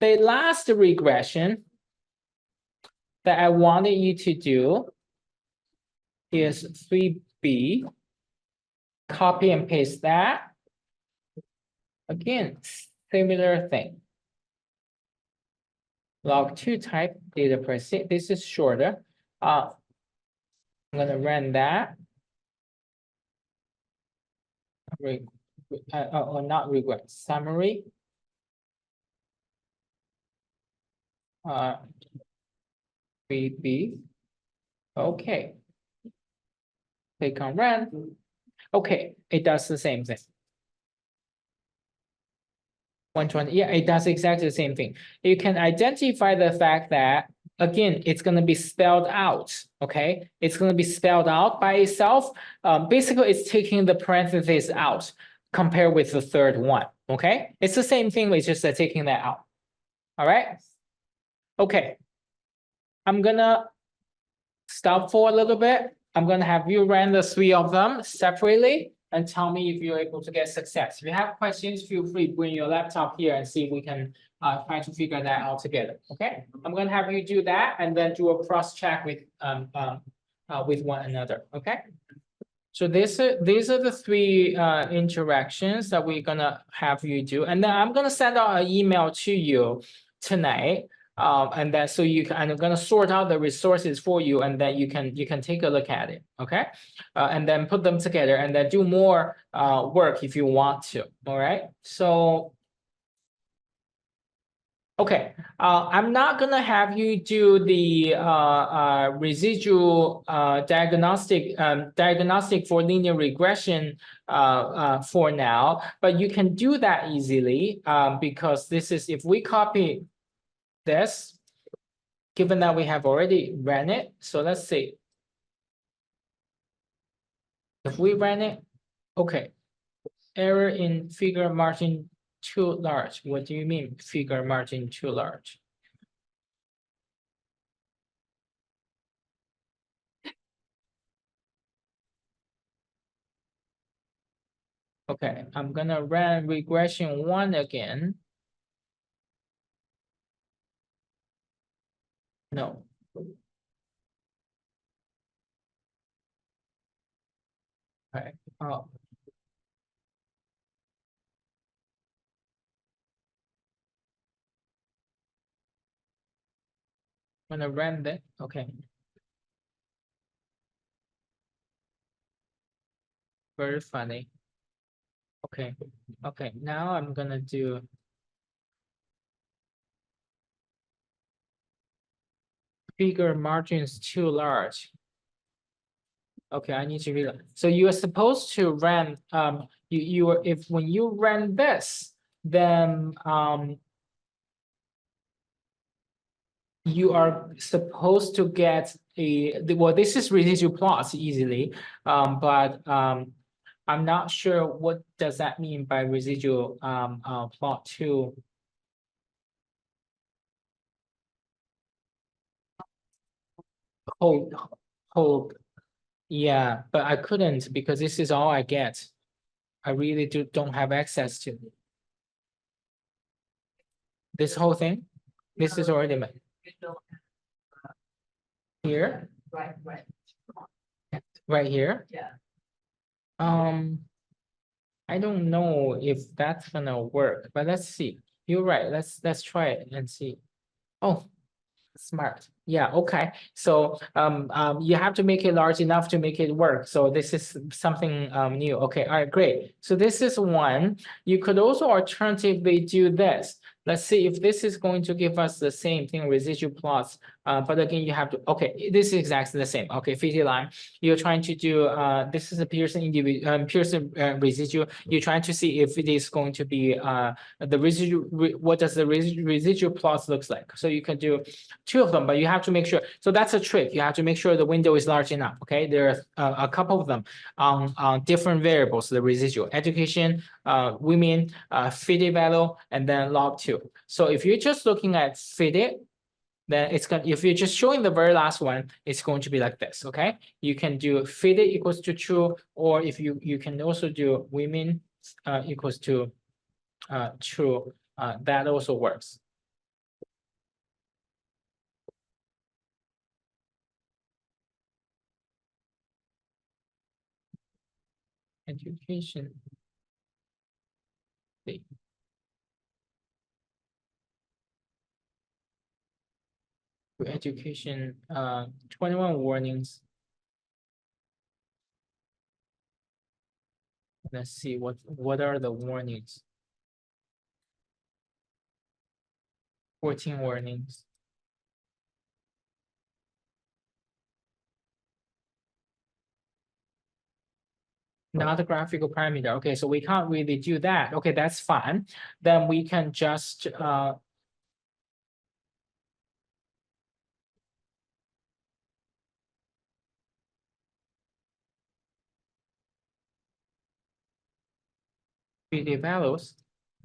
the last regression that I wanted you to do is 3b. Copy and paste that. Again, similar thing. Log2 type data per se. This is shorter. I'm gonna run that. Not regret. Summary. 3b. Okay. Click on run. Okay, it does the same thing. 120, yeah, it does exactly the same thing. You can identify the fact that, again, it's going to be spelled out, okay? It's going to be spelled out by itself. Basically, it's taking the parentheses out compared with the third one, okay? It's the same thing, it's just taking that out. All right? Okay. I'm going to stop for a little bit. I'm going to have you run the 3 of them separately and tell me if you're able to get success. If you have questions, feel free to bring your laptop here and see if we can try to figure that out together. Okay, I'm going to have you do that and then do a cross check with one another. Okay, so these are the 3 interactions that we're gonna have you do, and then I'm gonna send out an email to you tonight. And then so you can, I'm gonna sort out the resources for you, and then you can take a look at it, okay? And then put them together, and then do more work if you want to. All right. So, okay. I'm not gonna have you do the residual diagnostic for linear regression for now, but you can do that easily because this is, if we copy this, given that we have already ran it. So let's see. If we ran it, okay. Error in figure margin too large. What do you mean figure margin too large? Okay, I'm gonna run regression 1 again. No. Okay. Oh. I'm gonna run that. Okay. Very funny. Okay. Okay. Now I'm gonna do figure margins too large. Okay, I need to read. So you are supposed to run if when you run this, then you are supposed to get well, this is residual plots easily, but I'm not sure what does that mean by residual plot too. Hold. Yeah, but I couldn't because this is all I get. I really don't have access to this whole thing. This is already made. Here. Right here. Yeah. I don't know if that's gonna work, but let's see. You're right. Let's try it and see. Oh, smart. Yeah, okay. So you have to make it large enough to make it work. So this is something new. Okay, all right, great. So this is one. You could also alternatively do this. Let's see if this is going to give us the same thing, residual plots. But again, you have to, okay, this is exactly the same. Okay, fitted line. You're trying to do, this is a Pearson Pearson residual. You're trying to see if it is going to be the residual, what does the residual plots looks like? So you can do two of them, but you have to make sure. So that's a trick. You have to make sure the window is large enough. Okay, there are a couple of them on different variables. The residual, education, women, fitted value, and then log 2. So if you're just looking at fitted, then it's going. If you're just showing the very last one, it's going to be like this. Okay, you can do fitted equals to true, or if you can also do women equals to true. That also works. Education. Education, 21 warnings. Let's see what are the warnings. 14 warnings. Not a graphical parameter. Okay, so we can't really do that. Okay, that's fine. Then we can just the values.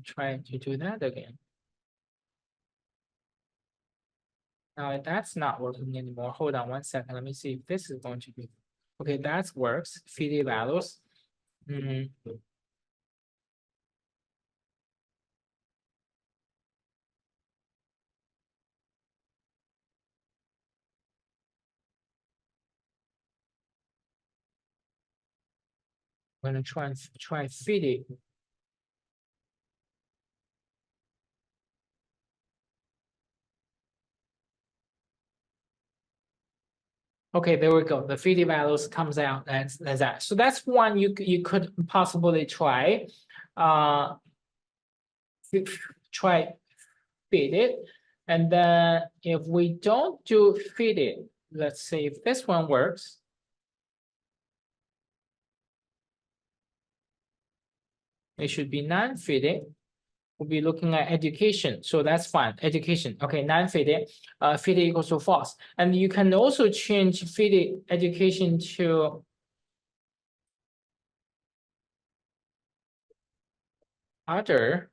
Try to do that again. Now that's not working anymore. Hold on 1 second. Let me see if this is going to be. Okay, that works. Feed values. I'm gonna try feed it. Okay, there we go. The feed values comes out as that. So that's one you could possibly try. Try feed it. And then if we don't do feed it, let's see if this one works. It should be non-fitted. We'll be looking at education. So that's fine. Education. Okay, non-fitted. Fitted equals to false. And you can also change fitted education to other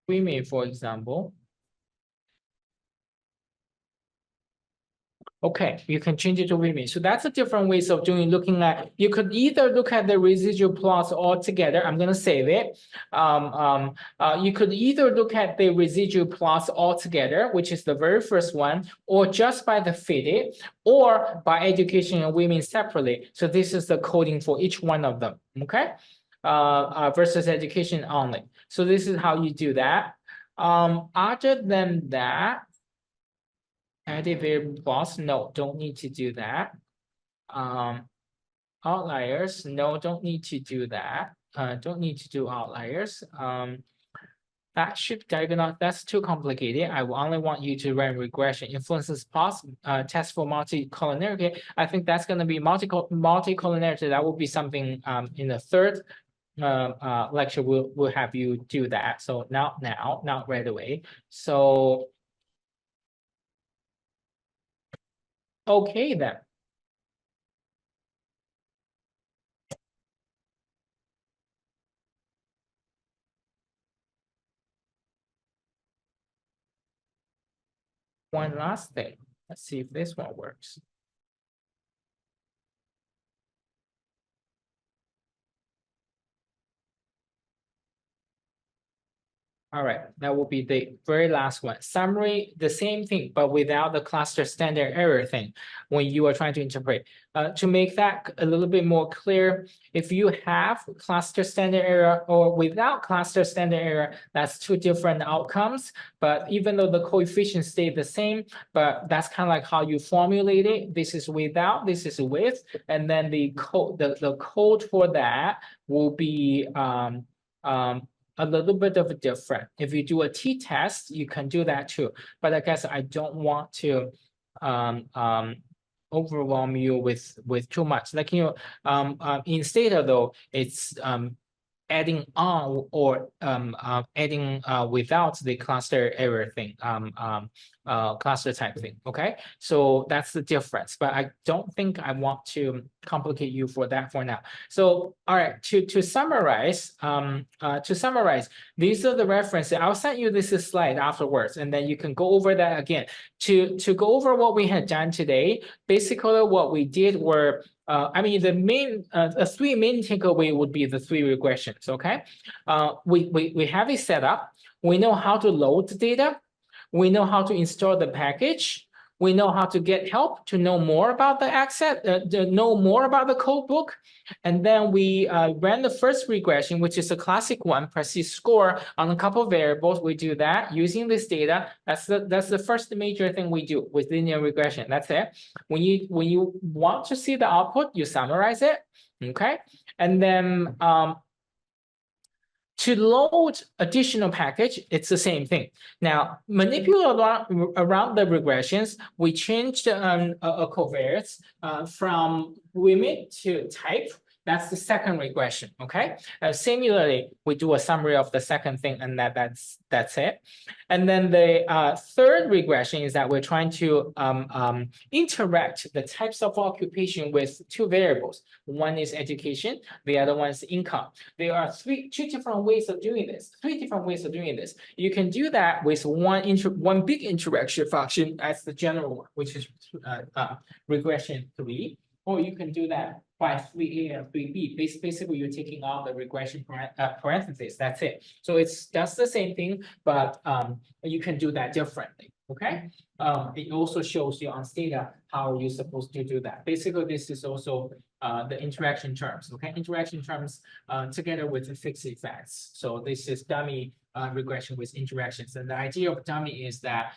women, for example. Okay, you can change it to women. So that's a different ways of looking at, you could either look at the residual plots all together. I'm gonna save it. You could either look at the residual plots all together, which is the very first one, or just by the fitted, or by education and women separately. So this is the coding for each one of them, okay? Versus education only. So this is how you do that. Other than that, added variable plots, no, don't need to do that. Outliers, no, don't need to do that. Don't need to do outliers. That should diagonal, that's too complicated. I will only want you to run regression. Influences plots, test for multicollinearity. I think that's going to be multicollinearity. That will be something in the third lecture. We'll have you do that. So not now, not right away. So okay then. One last thing. Let's see if this one works. All right, that will be the very last one. Summary, the same thing, but without the cluster standard error thing when you are trying to interpret. To make that a little bit more clear, if you have cluster standard error or without cluster standard error, that's two different outcomes. But even though the coefficients stay the same, but that's kind of like how you formulate it. This is without, this is with, and then the code for that will be a little bit of a different. If you do a t-test, you can do that too. But I guess I don't want to overwhelm you with too much. Like, you know, in Stata though, it's adding on or adding without the cluster error thing, cluster type thing. Okay, so that's the difference. But I don't think I want to complicate you for that for now. So all right, to summarize, these are the references. I'll send you this slide afterwards, and then you can go over that again. To go over what we had done today, basically what we did were I mean, the main, three main takeaway would be the three regressions, okay? We have it set up. We know how to load the data. We know how to install the package. We know how to get help to know more about the asset, to know more about the code book. And then we ran the first regression, which is a classic one, precision score on a couple of variables. We do that using this data. That's the first major thing we do with linear regression. That's it. When you want to see the output, you summarize it, okay? And then to load additional package, it's the same thing. Now, manipulate around the regressions, we changed a covariance from limit to type. That's the second regression, okay? Similarly, we do a summary of the second thing, and that's it. And then the third regression is that we're trying to interact the types of occupation with two variables. One is education, the other one is income. There are three different ways of doing this. You can do that with one big interaction function as the general one, which is regression 3, or you can do that by 3A and 3B. Basically, you're taking out the regression parentheses. That's it. So that's the same thing, but you can do that differently. Okay. It also shows you on Stata how you're supposed to do that. Basically, this is also the interaction terms. Okay, interaction terms together with the fixed effects. So this is dummy regression with interactions, and the idea of dummy is that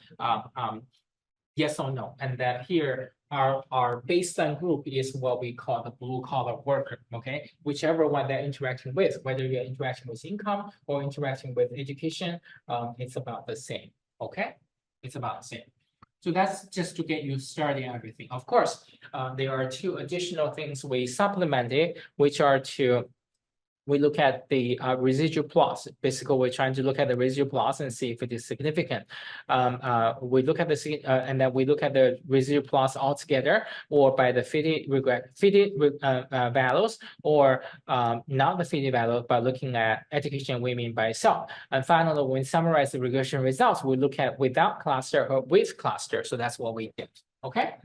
yes or no, and that here our baseline group is what we call the blue collar worker, okay? Whichever one they're interacting with, whether you're interacting with income or interacting with education, it's about the same, okay? It's about the same. So that's just to get you started on everything. Of course, there are two additional things we supplemented, which are we look at the residual plots. Basically, we're trying to look at the residual plots and see if it is significant. We look at and then we look at the residual plots altogether, or by the fitted values, or not the fitted value, but looking at education women by itself. And finally, when we summarize the regression results, we look at without cluster or with cluster. So that's what we did. Okay.